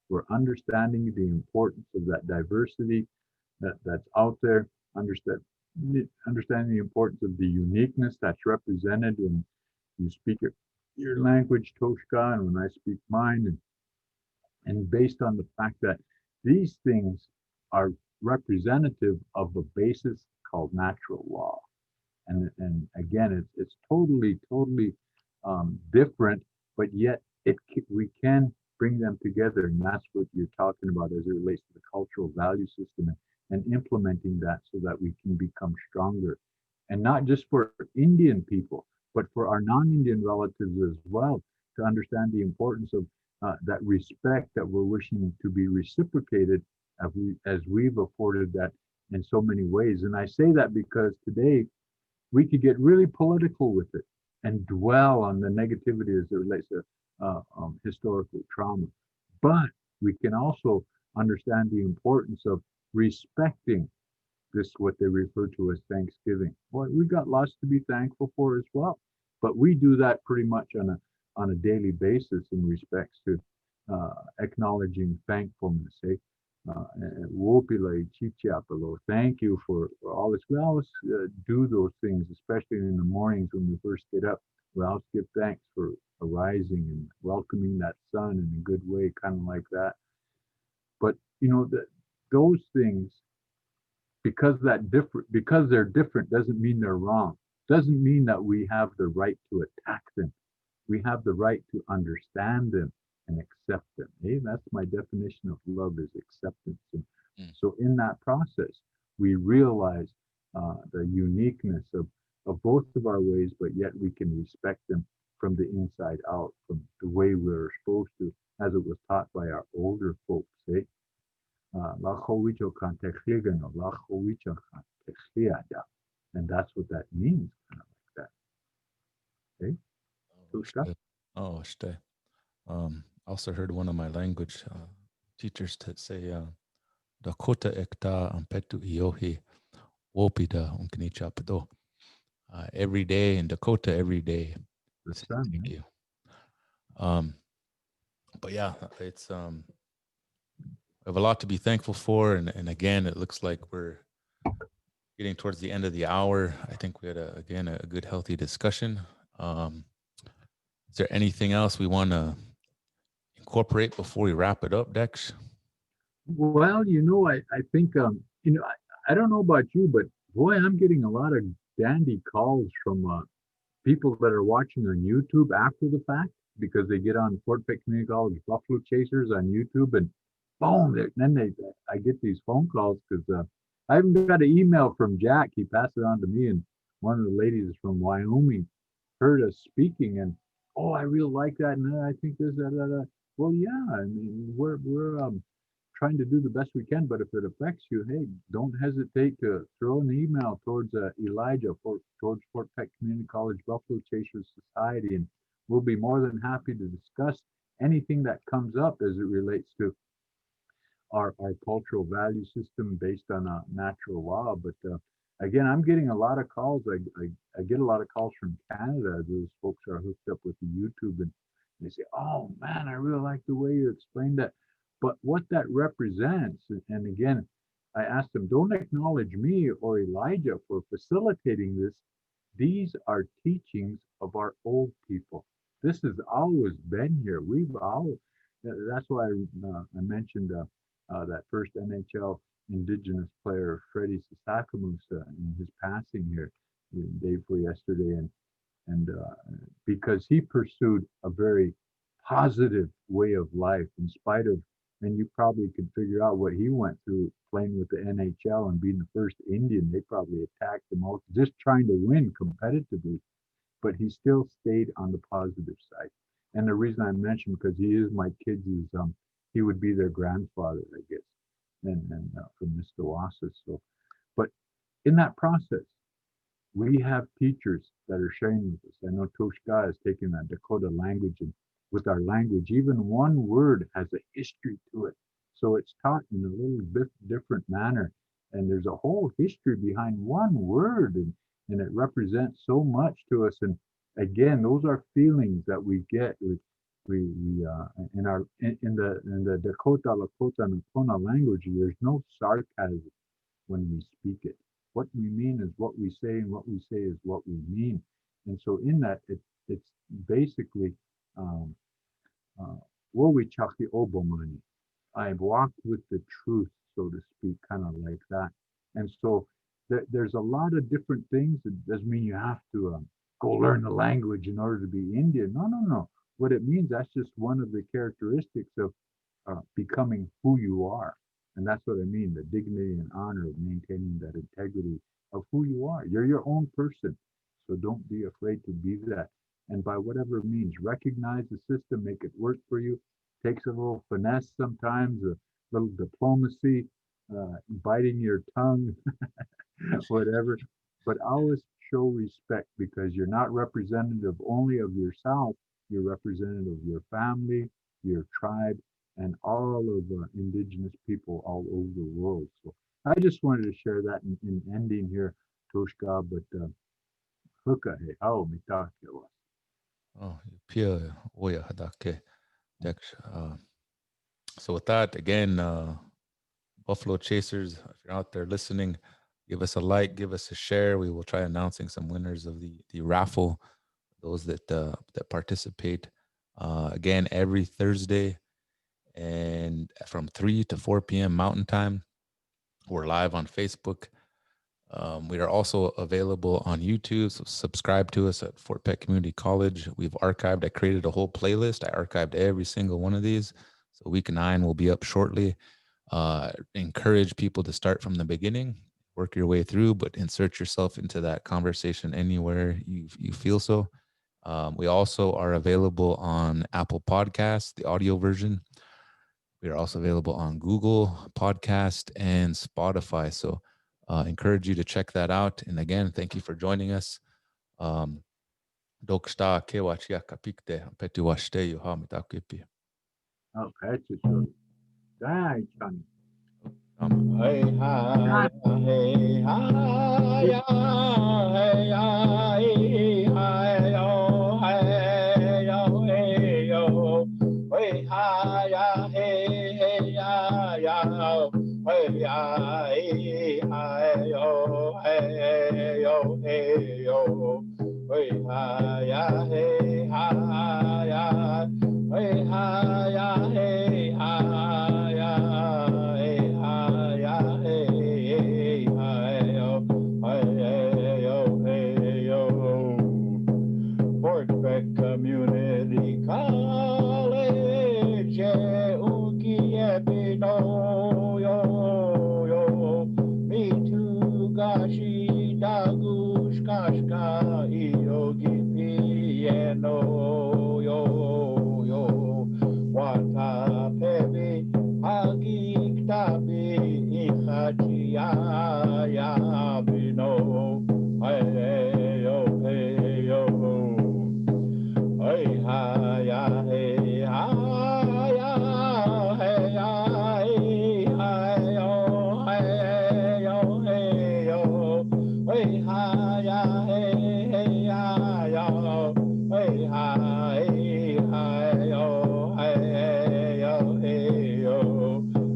S2: We're understanding the importance of that diversity that's out there. Understanding the importance of the uniqueness that's represented when you speak your language, Toshka, and when I speak mine, and based on the fact that these things are representative of a basis called natural law. And again, it's totally different, but yet we can bring them together, and that's what you're talking about as it relates to the cultural value system and implementing that so that we can become stronger. And not just for Indian people, but for our non-Indian relatives as well, to understand the importance of that respect that we're wishing to be reciprocated as we've afforded that in so many ways. And I say that because today we could get really political with it and dwell on the negativity as it relates to historical trauma. But we can also understand the importance of respecting this, what they refer to as Thanksgiving. Well, we've got lots to be thankful for as well, but we do that pretty much on a daily basis in respects to acknowledging thankfulness. Wopile chichiapalo. Thank you for all this. We always do those things, especially in the mornings when we first get up. We always give thanks for arising and welcoming that sun in a good way, kind of like that. But those things, because they're different, doesn't mean they're wrong. Doesn't mean that we have the right to attack them. We have the right to understand them and accept them. That's my definition of love, is acceptance. And so in that process, we realize the uniqueness of both of our ways, but yet we can respect them from the inside out, from the way we're supposed to, as it was taught by our older folks. And that's what that means, kind of like that. Okay.
S3: Oh, shte. I also heard one of my language teachers say, Dakota ekta ampetu iohi wopida unknichapdo. Every day in Dakota, every day.
S2: The sun,
S3: Thank you. But yeah, it's we have a lot to be thankful for, and again, it looks like we're getting towards the end of the hour. I think we had a good, healthy discussion. Is there anything else we want to incorporate before we wrap it up, Dex?
S2: Well, I think I don't know about you, but boy, I'm getting a lot of dandy calls from people that are watching on YouTube after the fact, because they get on Fort Pitt Community College Buffalo Chasers on YouTube, and boom, then I get these phone calls because I even got an email from Jack. He passed it on to me, and one of the ladies from Wyoming heard us speaking, and I really like that, and I think this, that. Well, yeah, I mean, we're trying to do the best we can, but if it affects you, hey, don't hesitate to throw an email towards Elijah towards Fort Peck Community College Buffalo Chasers Society, and we'll be more than happy to discuss anything that comes up as it relates to our cultural value system based on a natural law. But again, I'm getting a lot of calls. I get a lot of calls from Canada. Those folks are hooked up with the YouTube, and they say, "Oh man, I really like the way you explained that." But what that represents, and again, I asked them, don't acknowledge me or Elijah for facilitating this. These are teachings of our old people. This has always been here. That's why I mentioned that first NHL Indigenous player, Freddie Sasakamusa, in his passing here the day before yesterday. And because he pursued a very positive way of life in spite of, and you probably could figure out what he went through playing with the NHL and being the first Indian. They probably attacked him all, just trying to win competitively, but he still stayed on the positive side. And the reason I mentioned, because he is my kids, is he would be their grandfather, I guess, and from Mistawasa. So, but in that process, we have teachers that are sharing with us. I know Toshka is taking that Dakota language, and with our language, even one word has a history to it. So it's taught in a little bit different manner. And there's a whole history behind one word, and it represents so much to us. And again, those are feelings that we get. We in the Dakota, Lakota, and Nakona language, there's no sarcasm when we speak it. What we mean is what we say, and what we say is what we mean. And so in that, it's basically Wowichaki Obomani. I've walked with the truth, so to speak, kind of like that. And so there's a lot of different things. It doesn't mean you have to go learn the language in order to be Indian. No. What it means, that's just one of the characteristics of becoming who you are. And that's what I mean, the dignity and honor of maintaining that integrity of who you are. You're your own person. So don't be afraid to be that. And by whatever means, recognize the system, make it work for you. Takes a little finesse sometimes, a little diplomacy, biting your tongue, whatever. But always show respect, because you're not representative only of yourself, You're representative of your family, your tribe, and all of indigenous people all over the world. So I just wanted to share that in ending here, Toshka, but Huka he ao mitakewa.
S3: Oh, pia oya hadake. So with that, again, Buffalo Chasers, if you're out there listening, give us a like, give us a share. We will try announcing some winners of the raffle, those that participate. Again, every Thursday, and from 3 to 4 p.m. Mountain Time. We're live on Facebook. We are also available on YouTube, so subscribe to us at Fort Peck Community College. We've archived, I created a whole playlist. I archived every single one of these. So week 9 will be up shortly. Encourage people to start from the beginning, work your way through, but insert yourself into that conversation anywhere you feel so. We also are available on Apple Podcasts, the audio version. We are also available on Google Podcast and Spotify. So encourage you to check that out. And again, thank you for joining us. Doksta kewachia kapikte petu washte yuha mitakipi.
S2: Okay, so dai chan.
S4: Hey hi, hey hi, hey hi, hey yo, hey yo, hey yo, hey hi, hey hey yo, hey hi, yo, hey yo, hey yo, hey hi, hey hi, hey hi, hey Fort Peck Community College, me too, gashi dagush kashka yogi piano yo wata pebi hagi ktabi ichachi ya bino hey yo hey hi ya hey hi ya hey hi yo hey yo hey hi ya hey yo hey hi yo hey yo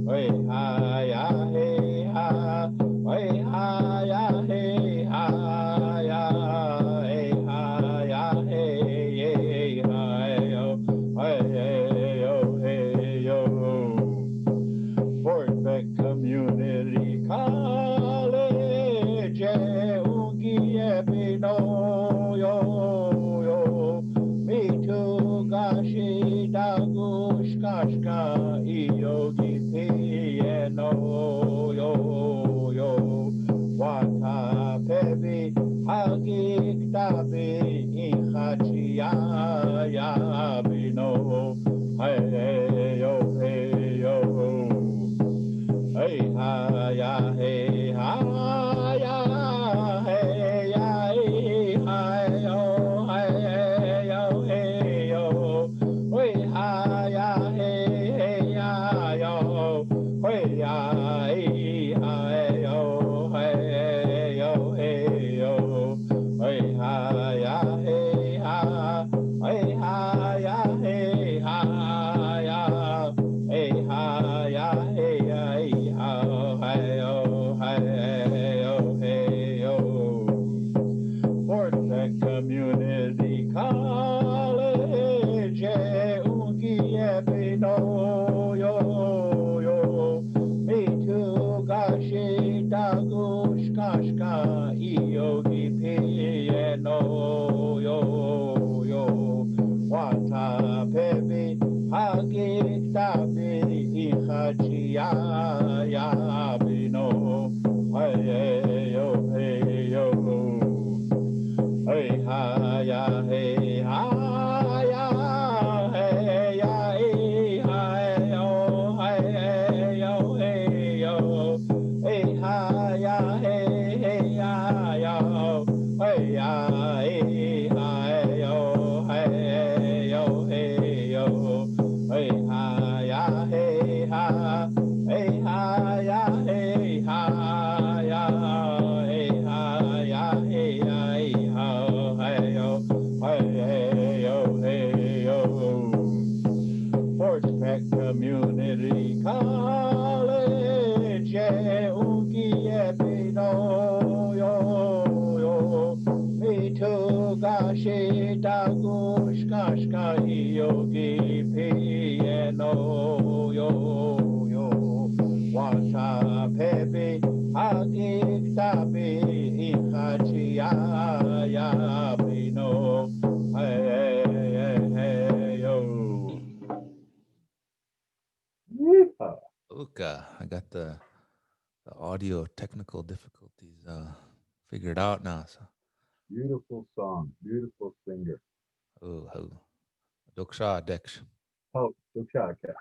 S4: hey hi ya hey hi ya hey Fort Peck Community College, me too, gashi dagush kashka yogi piano yo wata pebi hagi ktabi ichachi ya bino hey yo hey hi ya hey hi ya hey yo hey yo hey hi ya hey yo hey yo hey yo hey hi ya hey hi ya hey ya hey hi ya hey yo Fort Peck Community College, me too, gashi dagush kashka yogi piano yo wata pebi hagi ktabi ichachi ya bino hey yo hey hi ya hey hi ya hey yo hey yo hey hi ya hey yo hey yo hey yo Ashka yogi piano yo yo Wata pepe agik tabe ikhachia ya pino hey hey hey yo.
S2: Yeehaw.
S3: Uka, I got the audio technical difficulties figured out now. So,
S2: Beautiful song, beautiful singer.
S3: oh, Doksha Deksh.
S2: Oh, Dushaka.